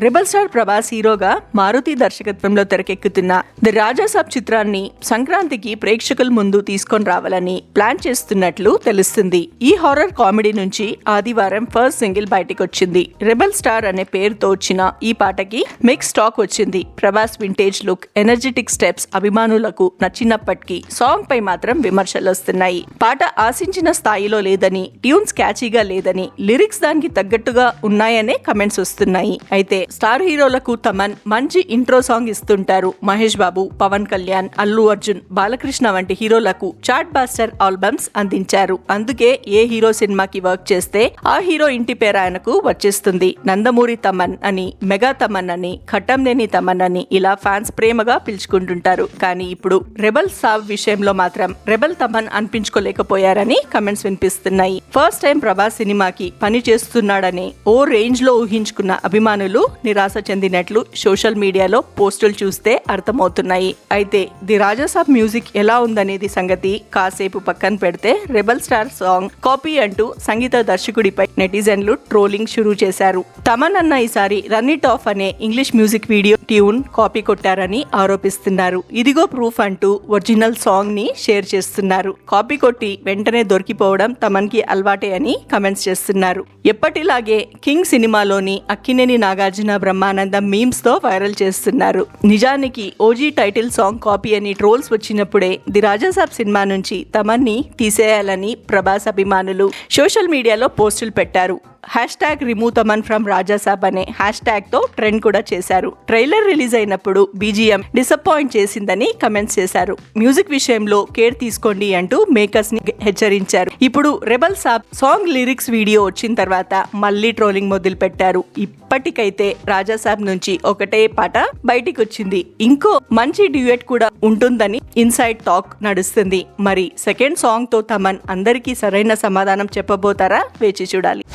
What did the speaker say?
Rebel star Prabhas హీరోగా మారుతి దర్శకత్వంలో తెరకెక్కుతున్న ది రాజాసాబ్ చిత్రాన్ని సంక్రాంతికి ప్రేక్షకుల ముందు తీసుకొని రావాలని ప్లాన్ చేస్తున్నట్లు తెలుస్తుంది. ఈ హారర్ కామెడీ నుంచి ఆదివారం ఫస్ట్ సింగిల్ బయటకొచ్చింది. రెబల్ స్టార్ అనే పేరుతో వచ్చిన ఈ పాటకి మిక్స్ టాక్ వచ్చింది. Prabhas vintage look, energetic steps అభిమానులకు నచ్చినప్పటికీ సాంగ్ పై మాత్రం విమర్శలు వస్తున్నాయి. పాట ఆశించిన స్థాయిలో లేదని, ట్యూన్స్ క్యాచీగా లేదని, లిరిక్స్ దానికి తగ్గట్టుగా ఉన్నాయనే కమెంట్స్ వస్తున్నాయి. అయితే స్టార్ హీరోలకు తమన్ మంచి ఇంట్రో సాంగ్ ఇస్తుంటారు. మహేష్ బాబు, పవన్ కళ్యాణ్, అల్లు అర్జున్, బాలకృష్ణ వంటి హీరోలకు చార్ట్ బాస్టర్ ఆల్బమ్స్ అందించారు. అందుకే ఏ హీరో సినిమాకి వర్క్ చేస్తే ఆ హీరో ఇంటి పేరు ఆయనకు వచ్చేస్తుంది. నందమూరి తమన్ అని, మెగా తమన్ అని, ఖట్టంనేని తమన్ అని ఇలా ఫ్యాన్స్ ప్రేమగా పిలుచుకుంటుంటారు. కానీ ఇప్పుడు రెబల్ సాబ్ విషయంలో మాత్రం రెబల్ తమన్ అనిపించుకోలేకపోయారని కమెంట్స్ వినిపిస్తున్నాయి. ఫస్ట్ టైం ప్రభాస్ సినిమాకి పని చేస్తున్నాడని ఓ రేంజ్ లో ఊహించుకున్న అభిమానులు నిరాశ చెందినట్లు సోషల్ మీడియాలో పోస్టులు చూస్తే అర్థమవుతున్నాయి. అయితే ది రాజాసాబ్ మ్యూజిక్ ఎలా ఉందనేది సంగతి కాసేపు పక్కన పెడితే రెబల్ స్టార్ సాంగ్ కాపీ అంటూ సంగీత దర్శకుడిపై నెటిజన్లు ట్రోలింగ్ షురూ చేశారు. తమన్ అన్న ఈసారి రన్ ఇట్ ఆఫ్ అనే English music video tune copy కొట్టారని ఆరోపిస్తున్నారు. ఇదిగో ప్రూఫ్ అంటూ ఒరిజినల్ సాంగ్ ని షేర్ చేస్తున్నారు. కాపీ కొట్టి వెంటనే దొరికిపోవడం తమన్ కి అలవాటే అని కమెంట్స్ చేస్తున్నారు. ఎప్పటిలాగే కింగ్ సినిమాలోని అక్కినేని నాగార్జున బ్రహ్మానందం మీమ్స్ తో వైరల్ చేస్తున్నారు. నిజానికి ఓజీ టైటిల్ సాంగ్ కాపీ అని ట్రోల్స్ వచ్చినప్పుడే ది రాజాసాబ్ సినిమా నుంచి తమన్ని తీసేయాలని ప్రభాస్ అభిమానులు సోషల్ మీడియాలో పోస్టులు పెట్టారు. #రిమూవ్ తమన్ ఫ్రమ్ రాజాసాబ్ అనే హ్యాష్ట్యాగ్ తో ట్రెండ్ కూడా చేశారు. ట్రైలర్ రిలీజ్ అయినప్పుడు బీజిఎం డిసప్పాయింట్ చేసిందని కమెంట్స్ చేశారు. మ్యూజిక్ విషయంలో కేర్ తీసుకోండి అంటూ మేకర్స్ ని హెచ్చరించారు. ఇప్పుడు రెబల్ సాబ్ సాంగ్ లిరిక్స్ వీడియో వచ్చిన తర్వాత మళ్ళీ ట్రోలింగ్ మొదలు పెట్టారు. ఇప్పటికైతే రాజాసాబ్ నుంచి ఒకటే పాట బయటికి వచ్చింది. ఇంకో మంచి డ్యూయట్ కూడా ఉంటుందని ఇన్సైడ్ టాక్ నడుస్తుంది. మరి సెకండ్ సాంగ్ తో తమన్ అందరికీ సరైన సమాధానం చెప్పబోతారా? వేచి చూడాలి.